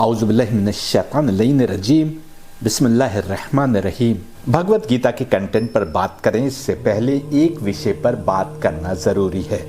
आउज़ुबिल्लाहिमिनश्शैतानिर्रजीम बिस्मिल्लाहिर्रहमानिर्रहीम। भगवत गीता के कंटेंट पर बात करें इससे पहले एक विषय पर बात करना ज़रूरी है।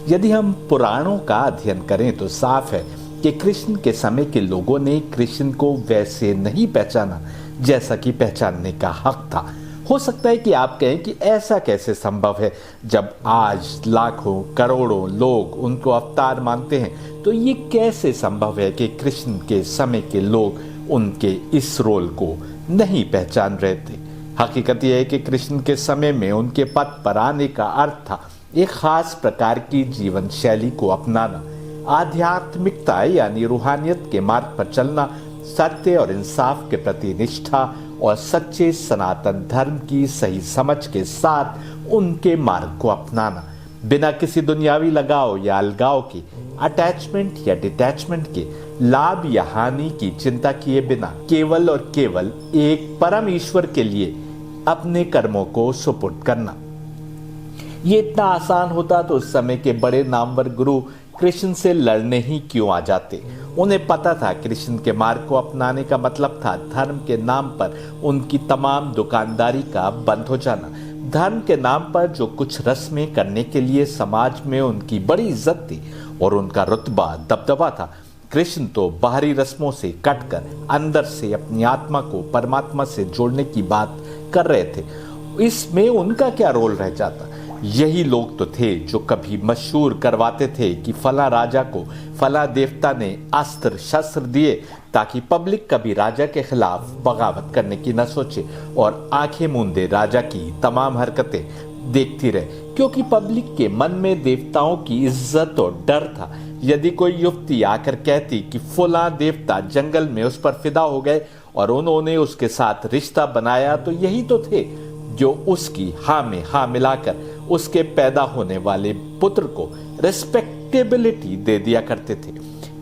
यदि हम पुराणों का अध्ययन करें तो साफ है कि कृष्ण के समय के लोगों ने कृष्ण को वैसे नहीं पहचाना जैसा कि पहचानने का हक था। हो सकता है कि आप कहें कि ऐसा कैसे संभव है, जब आज लाखों करोड़ों लोग उनको अवतार मानते हैं, तो ये कैसे संभव है कि कृष्ण के समय के लोग उनके इस रोल को नहीं पहचान रहे थे। हकीकत यह है कि कृष्ण के समय में उनके पद पर आने का अर्थ था एक खास प्रकार की जीवन शैली को अपनाना, आध्यात्मिकता यानी रूहानियत के मार्ग पर चलना, सत्य और इंसाफ के प्रति निष्ठा और सच्चे सनातन धर्म की सही समझ के साथ उनके मार्ग को अपनाना, बिना किसी दुनियावी लगाव या अलगाव के, अटैचमेंट या डिटैचमेंट के, लाभ या हानि की चिंता किए बिना केवल और केवल एक परम ईश्वर के लिए अपने कर्मों को सुपुर्द करना। ये इतना आसान होता तो उस समय के बड़े नामवर गुरु कृष्ण से लड़ने ही क्यों आ जाते। उन्हें पता था कृष्ण के मार्ग को अपनाने का मतलब था धर्म के नाम पर उनकी तमाम दुकानदारी का बंद हो जाना। धर्म के नाम पर जो कुछ रस्में करने के लिए समाज में उनकी बड़ी इज्जत थी और उनका रुतबा दबदबा था, कृष्ण तो बाहरी रस्मों से कटकर अंदर से अपनी आत्मा को परमात्मा से जोड़ने की बात कर रहे थे। इसमें उनका क्या रोल रह जाता। यही लोग तो थे जो कभी मशहूर करवाते थे कि फला राजा को फला देवता ने अस्त्र शस्त्र दिए ताकि पब्लिक कभी राजा के खिलाफ बगावत करने की न सोचे और आंखें मूंदे राजा की तमाम हरकतें देखती रहे, क्योंकि पब्लिक के मन में देवताओं की इज्जत और डर था। यदि कोई युवती आकर कहती कि फला देवता जंगल में उस पर फिदा हो गए और उन्होंने उसके साथ रिश्ता बनाया, तो यही तो थे जो उसकी हाँ में हाँ मिलाकर उसके पैदा होने वाले पुत्र को रिस्पेक्टेबिलिटी दे दिया करते थे।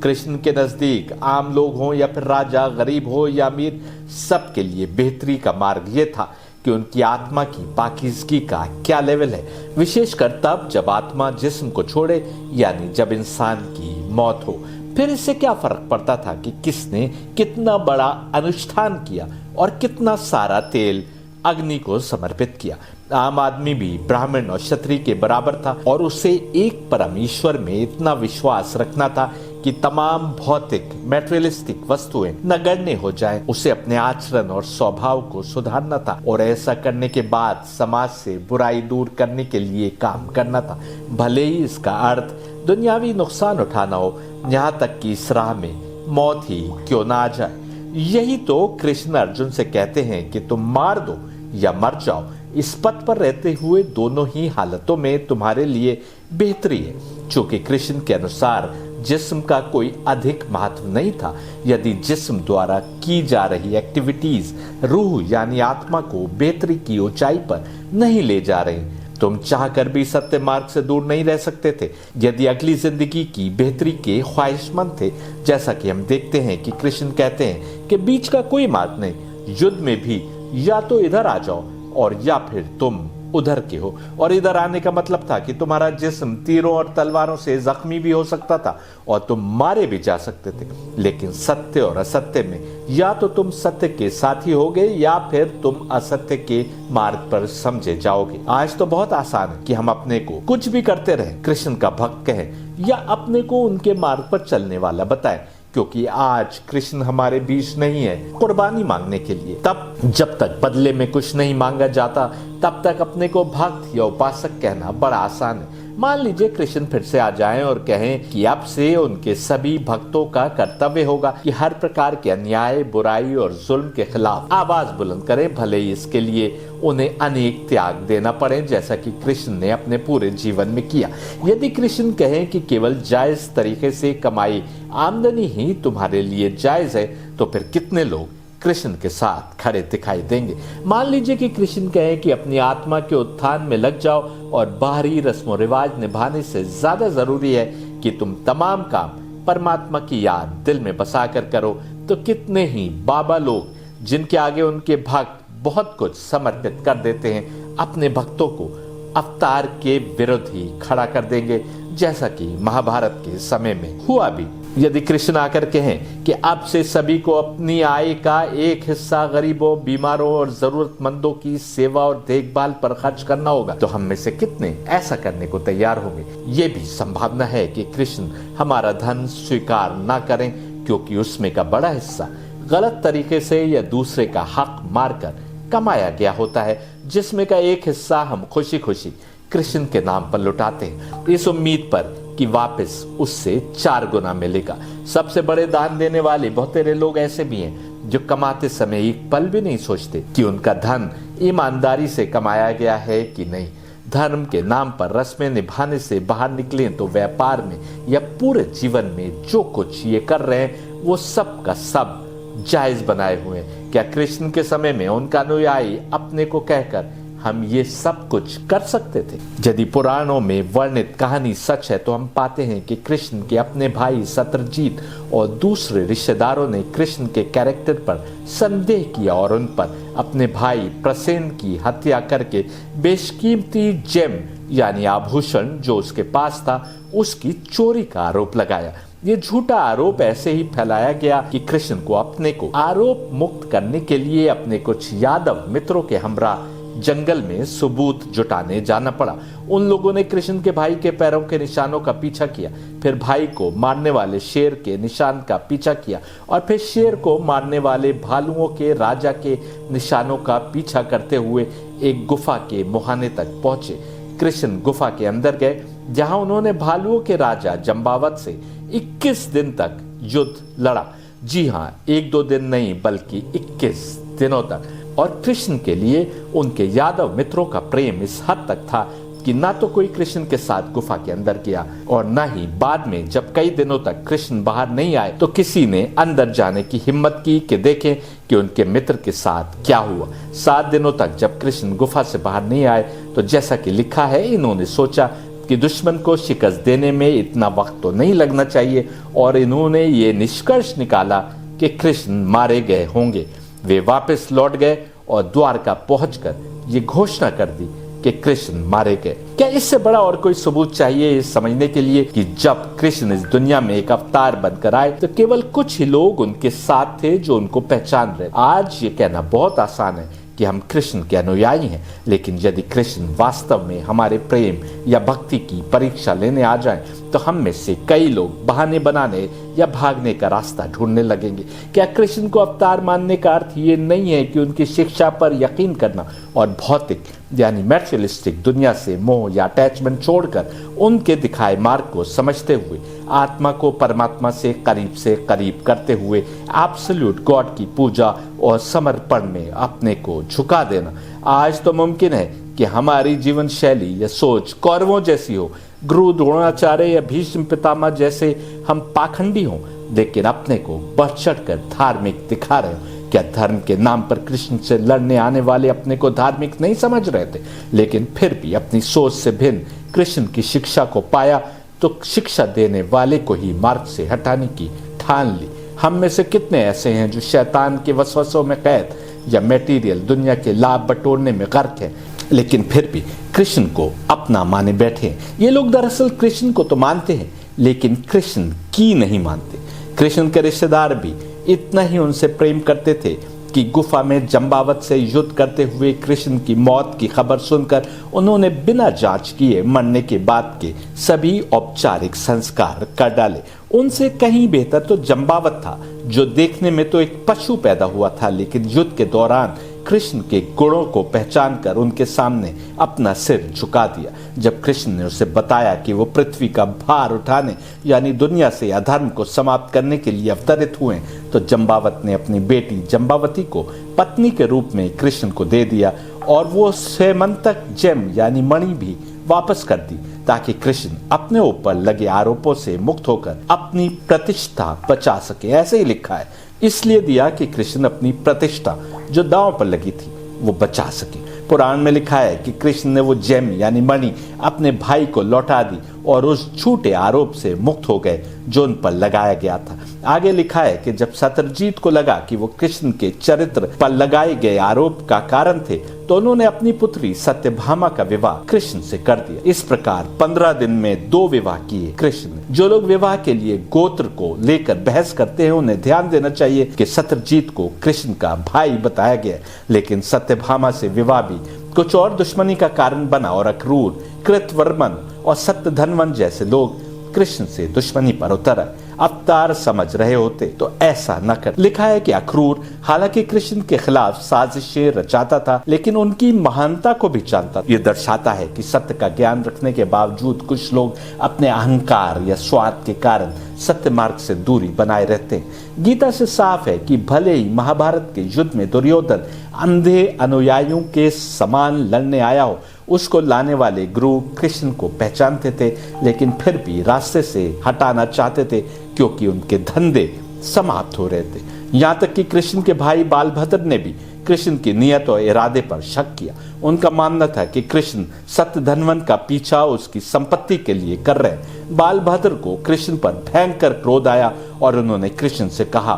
कृष्ण के नजदीक आम लोग हों या फिर राजा, गरीब हो या अमीर, सबके लिए बेहतरी का मार्ग ये था कि उनकी आत्मा की पाकीज़गी का क्या लेवल है, विशेषकर तब जब आत्मा जिस्म को छोड़े, यानी जब इंसान की मौत हो। फिर इससे क्या फर्क पड़ता था कि किसने कितना बड़ा अनुष्ठान किया और कितना सारा तेल अग्नि को समर्पित किया। आम आदमी भी ब्राह्मण और क्षत्रिय के बराबर था और उसे एक परम ईश्वर में इतना विश्वास रखना था कि तमाम भौतिक मैटेरियलिस्टिक वस्तुएं नगण्य हो जाएं। उसे अपने आचरण और स्वभाव को सुधारना था और ऐसा करने के बाद समाज से बुराई दूर करने के लिए काम करना था, भले ही इसका अर्थ दुनियावी नुकसान उठाना हो, यहाँ तक कि इस राह में मौत ही क्यों ना आ जाए। यही तो कृष्ण अर्जुन से कहते हैं कि तुम मार दो या मर जाओ, इस पथ पर रहते हुए दोनों ही हालतों में तुम्हारे लिए बेहतरी है। चूंकि कृष्ण के अनुसार जिस्म का कोई अधिक महत्व नहीं था। यदि जिस्म द्वारा की जा रही एक्टिविटीज रूह यानी आत्मा को बेहतरी की ऊंचाई पर नहीं ले जा रही, तुम चाहकर भी सत्य मार्ग से दूर नहीं रह सकते थे। यदि अगली जिंदगी की बेहतरी के ख्वाहिशमंद थे, जैसा कि हम देखते हैं कि कृष्ण कहते हैं कि बीच का कोई मार्ग नहीं, युद्ध में भी या तो इधर आ जाओ और या फिर तुम उधर के हो। और इधर आने का मतलब था कि तुम्हारा जिस्म तीरों और तलवारों से जख्मी भी हो सकता था और तुम मारे भी जा सकते थे, लेकिन सत्य और असत्य में या तो तुम सत्य के साथी होगे या फिर तुम असत्य के मार्ग पर समझे जाओगे। आज तो बहुत आसान है कि हम अपने को कुछ भी करते रहें, कृष्ण का भक्त कहें या अपने को उनके मार्ग पर चलने वाला बताएं, क्योंकि आज कृष्ण हमारे बीच नहीं है कुर्बानी मांगने के लिए। तब जब तक बदले में कुछ नहीं मांगा जाता, तब तक अपने को भक्त या उपासक कहना बड़ा आसान है। मान लीजिए कृष्ण फिर से आ जाएं और कहें कि अब से उनके सभी भक्तों का कर्तव्य होगा कि हर प्रकार के अन्याय, बुराई और जुल्म के खिलाफ आवाज बुलंद करें, भले ही इसके लिए उन्हें अनेक त्याग देना पड़े, जैसा कि कृष्ण ने अपने पूरे जीवन में किया। यदि कृष्ण कहें कि केवल जायज तरीके से कमाई आमदनी ही तुम्हारे लिए जायज है, तो फिर कितने लोग कृष्ण के साथ खड़े दिखाई देंगे। मान लीजिए कि कृष्ण कहें कि अपनी आत्मा के उत्थान में लग जाओ और बाहरी रस्म रिवाज निभाने से ज्यादा जरूरी है कि तुम तमाम काम परमात्मा की याद दिल में बसाकर करो, तो कितने ही बाबा लोग जिनके आगे उनके भक्त बहुत कुछ समर्पित कर देते हैं, अपने भक्तों को अवतार के विरुद्ध ही खड़ा कर देंगे, जैसा कि महाभारत के समय में हुआ भी। यदि कृष्ण आकर कहें कि अब से सभी को अपनी आय का एक हिस्सा गरीबों, बीमारों और जरूरतमंदों की सेवा और देखभाल पर खर्च करना होगा, तो हम में से कितने ऐसा करने को तैयार होंगे? ये भी संभावना है कि कृष्ण हमारा धन स्वीकार ना करें, क्योंकि उसमें का बड़ा हिस्सा गलत तरीके से या दूसरे का हक मारकर कमाया गया होता है, जिसमें का एक हिस्सा हम खुशी खुशी कृष्ण के नाम पर लुटाते हैं, इस उम्मीद पर कि वापस उससे 4 गुना मिलेगा। सबसे बड़े दान देने वाले बहुतेरे लोग ऐसे भी हैं जो कमाते समय एक पल भी नहीं सोचते कि उनका धन ईमानदारी से कमाया गया है कि नहीं। धर्म के नाम पर रस्में निभाने से बाहर निकलें तो व्यापार में या पूरे जीवन में जो कुछ ये कर रहे हैं वो सब का सब जायज बनाए हुए हैं। क्या कृष्ण के समय में उनका अनुयायी अपने को कहकर हम ये सब कुछ कर सकते थे? यदि पुराणों में वर्णित कहानी सच है तो हम पाते हैं कि कृष्ण के अपने भाई शत्रुजीत और दूसरे रिश्तेदारों ने कृष्ण के कैरेक्टर पर संदेह किया और उन पर अपने भाई प्रसेन की हत्या करके बेशकीमती जेम यानी आभूषण जो उसके पास था उसकी चोरी का आरोप लगाया। ये झूठा आरोप ऐसे ही फैलाया गया कि कृष्ण को अपने को आरोप मुक्त करने के लिए अपने कुछ यादव मित्रों के हमरा जंगल में सबूत जुटाने जाना पड़ा। उन लोगों ने कृष्ण के भाई के पैरों के निशानों का पीछा किया, फिर भाई को मारने वाले शेर के निशान का पीछा किया और फिर शेर को मारने वाले भालुओं के राजा के निशानों का पीछा करते हुए एक गुफा के मुहाने तक पहुंचे। कृष्ण गुफा के अंदर गए जहां उन्होंने भालुओं के राजा जंबावत से 21 दिन तक युद्ध लड़ा। जी हाँ, 1-2 दिन नहीं बल्कि 21 दिनों तक। और कृष्ण के लिए उनके यादव मित्रों का प्रेम इस हद तक था कि ना तो कोई कृष्ण के साथ गुफा के अंदर गया और ना ही बाद में जब कई दिनों तक कृष्ण बाहर नहीं आए तो किसी ने अंदर जाने की हिम्मत की कि देखें कि उनके मित्र के साथ क्या हुआ। 7 दिनों तक जब कृष्ण गुफा से बाहर नहीं आए तो जैसा कि लिखा है, इन्होंने सोचा कि दुश्मन को शिकस्त देने में इतना वक्त तो नहीं लगना चाहिए और इन्होंने ये निष्कर्ष निकाला कि कृष्ण मारे गए होंगे। वे वापस लौट गए और द्वारका पहुंचकर ये घोषणा कर दी कि कृष्ण मारे गए। क्या इससे बड़ा और कोई सबूत चाहिए ये समझने के लिए कि जब कृष्ण इस दुनिया में एक अवतार बनकर आए तो केवल कुछ ही लोग उनके साथ थे जो उनको पहचान रहे। आज ये कहना बहुत आसान है कि हम कृष्ण के अनुयायी हैं, लेकिन यदि कृष्ण वास्तव में हमारे प्रेम या भक्ति की परीक्षा लेने आ जाएं, तो हम में से कई लोग बहाने बनाने या भागने का रास्ता ढूंढने लगेंगे। क्या कृष्ण को अवतार मानने का अर्थ ये नहीं है कि उनकी शिक्षा पर यकीन करना और भौतिक यानी मैटेरियलिस्टिक दुनिया से मोह या अटैचमेंट छोड़कर उनके दिखाए मार्ग को समझते हुए आत्मा को परमात्मा से करीब करते हुए एब्सोल्यूट गॉड की पूजा और समर्पण में अपने को झुका देना? आज तो मुमकिन है कि हमारी जीवन शैली या सोच कौरवों जैसी हो, गुरु द्रोणाचार्य या भीष्म पितामह जैसे हम पाखंडी हों, लेकिन अपने को बढ़ चढ़कर धार्मिक दिखा रहे हो। क्या धर्म के नाम पर कृष्ण से लड़ने आने वाले अपने को धार्मिक नहीं समझ रहे थे, लेकिन फिर भी अपनी सोच से भिन्न कृष्ण की शिक्षा को पाया तो शिक्षा देने वाले को ही मार्ग से हटाने की ठान ली? हम में से कितने ऐसे हैं जो शैतान के वसवसों में कैद या मटेरियल दुनिया के लाभ बटोरने में गर्क हैं, लेकिन फिर भी कृष्ण को अपना माने बैठे हैं? ये लोग दरअसल कृष्ण को तो मानते हैं लेकिन कृष्ण की नहीं मानते। कृष्ण के रिश्तेदार भी इतना ही उनसे प्रेम करते थे कि गुफा में जंबावत से युद्ध करते हुए कृष्ण की मौत की खबर सुनकर उन्होंने बिना जांच किए मरने के बाद के सभी औपचारिक संस्कार कर डाले। उनसे कहीं बेहतर तो जंबावत था, जो देखने में तो एक पशु पैदा हुआ था, लेकिन युद्ध के दौरान कृष्ण के गुणों को पहचान कर उनके सामने अपना सिर झुका दिया। जब कृष्ण ने उसे बताया कि वो पृथ्वी का भार उठाने यानी दुनिया से अधर्म को समाप्त करने के लिए अवतरित हुए, तो जंबावत ने अपनी बेटी जंबावती को पत्नी के रूप में कृष्ण को दे दिया और वो सेमंतक जेम यानी मणि भी वापस कर दी, ताकि कृष्ण अपने ऊपर लगे आरोपों से मुक्त होकर अपनी प्रतिष्ठा बचा सके। ऐसे ही लिखा है, इसलिए दिया कि कृष्ण अपनी प्रतिष्ठा जो दांव पर लगी थी वो बचा सके। पुराण में लिखा है कि कृष्ण ने वो जेम यानी मणि अपने भाई को लौटा दी और उस झूठे आरोप से मुक्त हो गए जो उन पर लगाया गया था। आगे लिखा है कि जब शत्रुजीत को लगा कि वो कृष्ण के चरित्र पर लगाए गए आरोप का कारण थे, तो उन्होंने अपनी पुत्री सत्यभामा का विवाह कृष्ण से कर दिया। इस प्रकार 15 दिन में 2 विवाह किए कृष्ण। जो लोग विवाह के लिए गोत्र को लेकर बहस करते हैं, उन्हें ध्यान देना चाहिए कि शत्रुजीत को कृष्ण का भाई बताया गया, लेकिन सत्यभामा से विवाह भी कुछ और दुश्मनी का कारण बना और अक्रूर, कृतवर्मन और सत्यधनवन जैसे लोग कृष्ण से दुश्मनी पर उतर आए। अवतार समझ रहे होते तो ऐसा न कर। लिखा है कि अक्रूर हालांकि कृष्ण के खिलाफ साजिशें रचाता था, लेकिन उनकी महानता को भी जानता था। यह दर्शाता है कि सत्य का ज्ञान रखने के बावजूद कुछ लोग अपने अहंकार या स्वार्थ के कारण सत्य मार्ग से दूरी बनाए रहते हैं। गीता से साफ है कि भले ही महाभारत के युद्ध में दुर्योधन अंधे अनुयायियों के समान लड़ने आया हो, उसको लाने वाले गुरु कृष्ण को पहचानते थे, लेकिन फिर भी रास्ते से हटाना चाहते थे क्योंकि उनके धंधे समाप्त हो रहे थे। यहाँ तक कि कृष्ण के भाई बालभद्र ने भी कृष्ण की नियत और इरादे पर शक किया। उनका मानना था कि कृष्ण सत्यधनवन का पीछा उसकी संपत्ति के लिए कर रहे हैं। बालभद्र को कृष्ण पर भयंकर क्रोध आया और उन्होंने कृष्ण से कहा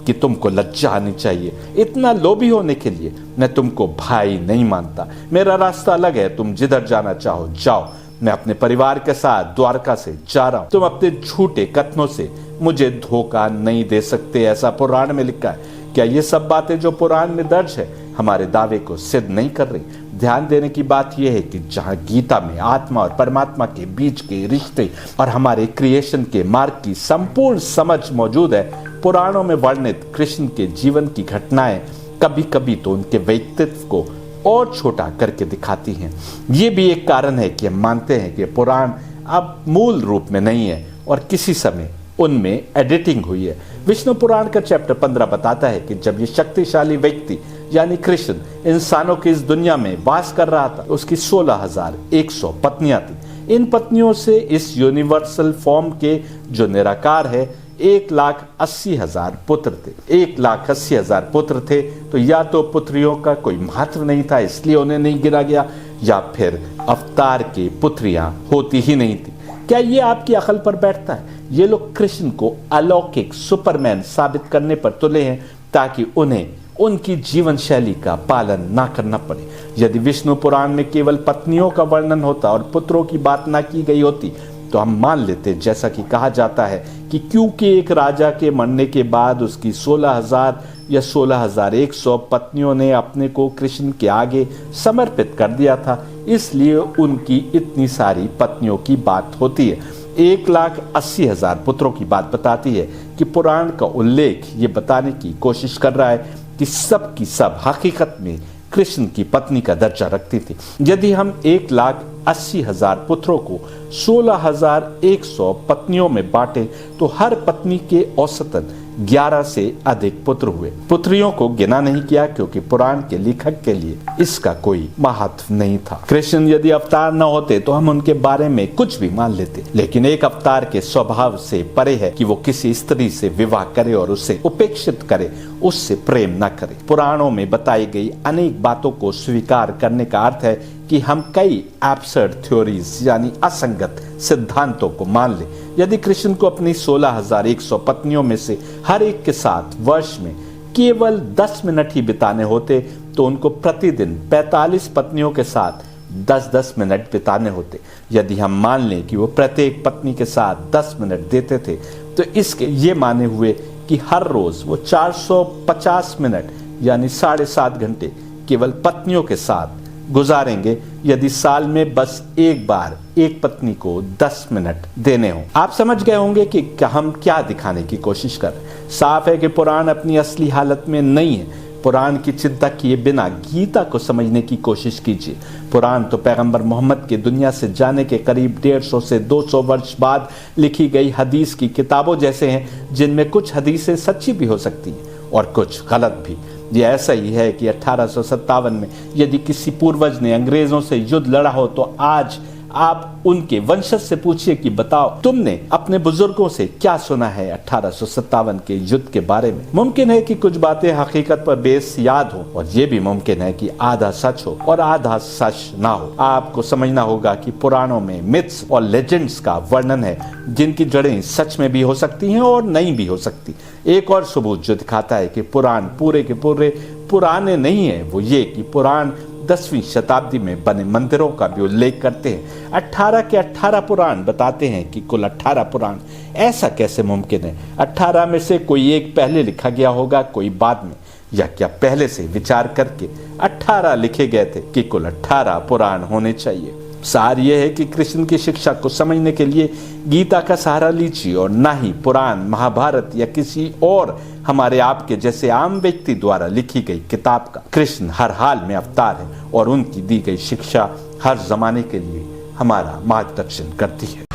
कि तुमको लज्जा आनी चाहिए। इतना लोभी होने के लिए मैं तुमको भाई नहीं मानता। मेरा रास्ता अलग है, तुम जिधर जाना चाहो जाओ। मैं अपने परिवार के साथ द्वारका से जा रहा हूं। तुम अपने झूठे कथनों से मुझे धोखा नहीं दे सकते, ऐसा पुराण में लिखा है। क्या ये सब बातें जो पुराण में दर्ज है हमारे दावे को सिद्ध नहीं कर रही? ध्यान देने की बात यह है कि जहां गीता में आत्मा और परमात्मा के बीच के रिश्ते और हमारे क्रिएशन के मार्ग की संपूर्ण समझ मौजूद है, पुराणों में वर्णित कृष्ण के जीवन की घटनाएं कभी कभी तो उनके व्यक्तित्व को और छोटा करके दिखाती हैं। ये भी एक कारण है कि हम मानते हैं कि पुराण अब मूल रूप में नहीं है और किसी समय उनमें एडिटिंग हुई है। विष्णु पुराण का चैप्टर 15 बताता है कि जब ये शक्तिशाली व्यक्ति यानी कृष्ण इंसानों की इस दुनिया में वास कर रहा था, उसकी 16,100 पत्नियां थी। इन पत्नियों से इस यूनिवर्सल फॉर्म के जो निराकार है 1,80,000 पुत्र थे। 1,80,000 पुत्र थे, तो या तो पुत्रियों का कोई महत्व नहीं था इसलिए उन्हें नहीं गिना गया, या फिर अवतार के पुत्रियां होती ही नहीं थी। क्या ये आपकी अकल पर बैठता है? ये लोग कृष्ण को अलौकिक सुपरमैन साबित करने पर तुले हैं ताकि उन्हें उनकी जीवन शैली का पालन ना करना पड़े। यदि विष्णु पुराण में केवल पत्नियों का वर्णन होता और पुत्रों की बात ना की गई होती तो हम मान लेते, जैसा कि कहा जाता है कि क्योंकि एक राजा के मरने के बाद उसकी 16,000 या 16,100 पत्नियों ने अपने को कृष्ण के आगे समर्पित कर दिया था, इसलिए उनकी इतनी सारी पत्नियों की बात होती है। 1,80,000 पुत्रों की बात बताती है कि पुराण का उल्लेख ये बताने की कोशिश कर रहा है कि सब की सब हकीकत में कृष्ण की पत्नी का दर्जा रखती थी। यदि हम 1,80,000 पुत्रों को 16,100 पत्नियों में बांटे तो हर पत्नी के औसतन 11 से अधिक पुत्र हुए। पुत्रियों को गिना नहीं किया क्योंकि पुराण के लेखक के लिए इसका कोई महत्व नहीं था। कृष्ण यदि अवतार न होते तो हम उनके बारे में कुछ भी मान लेते, लेकिन एक अवतार के स्वभाव से परे है कि वो किसी स्त्री से विवाह करे और उसे उपेक्षित करे, उससे प्रेम न करे। पुराणों में बताई गई अनेक बातों को स्वीकार करने का अर्थ है कि हम कई एब्सर्ड थ्योरीज यानी असंगत सिद्धांतों को मान ले। यदि कृष्ण को अपनी 16,100 पत्नियों में से हर एक के साथ वर्ष में केवल 10 मिनट ही बिताने होते तो उनको प्रतिदिन 45 पत्नियों के साथ 10-10 मिनट बिताने होते। यदि हम मान लें कि वो प्रत्येक पत्नी के साथ 10 मिनट देते थे तो इसके ये माने हुए कि हर रोज वो 450 मिनट यानी 7.5 घंटे केवल पत्नियों के साथ गुजारेंगे यदि साल में बस एक बार एक पत्नी को 10 मिनट देने हों। आप समझ गए होंगे कि हम क्या दिखाने की कोशिश कर रहे हैं। साफ है कि पुराण अपनी असली हालत में नहीं है। पुराण की चिंता किए बिना गीता को समझने की कोशिश कीजिए। पुराण तो पैगंबर मोहम्मद के दुनिया से जाने के करीब 150 से 200 वर्ष बाद लिखी गई हदीस की किताबों जैसे हैं, जिनमें कुछ हदीसें सच्ची भी हो सकती हैं और कुछ गलत भी। ये ऐसा ही है कि 1857 में यदि किसी पूर्वज ने अंग्रेजों से युद्ध लड़ा हो तो आज आप उनके वंशज से पूछिए कि बताओ तुमने अपने बुजुर्गों से क्या सुना है 1857 के युद्ध के बारे में। मुमकिन है कि कुछ बातें हकीकत पर बेस याद हो और ये भी मुमकिन है कि आधा सच हो और आधा सच ना हो। आपको समझना होगा कि पुराणों में मिथ्स और लेजेंड्स का वर्णन है जिनकी जड़ें सच में भी हो सकती हैं और नहीं भी हो सकती। एक और सबूत जो दिखाता है कि पुराण पूरे के पूरे पुराने नहीं है वो ये कि पुराण 10वीं शताब्दी में बने मंदिरों का भी उल्लेख करते हैं। 18 के 18 पुराण बताते हैं कि कुल 18 पुराण। ऐसा कैसे मुमकिन है? 18 में से कोई एक पहले लिखा गया होगा, कोई बाद में, या क्या पहले से विचार करके 18 लिखे गए थे कि कुल 18 पुराण होने चाहिए। सार यह है कि कृष्ण की शिक्षा को समझने के लिए गीता का सहारा लीजिए और ना ही पुराण, महाभारत या किसी और हमारे आपके जैसे आम व्यक्ति द्वारा लिखी गई किताब का। कृष्ण हर हाल में अवतार है और उनकी दी गई शिक्षा हर जमाने के लिए हमारा मार्गदर्शन करती है।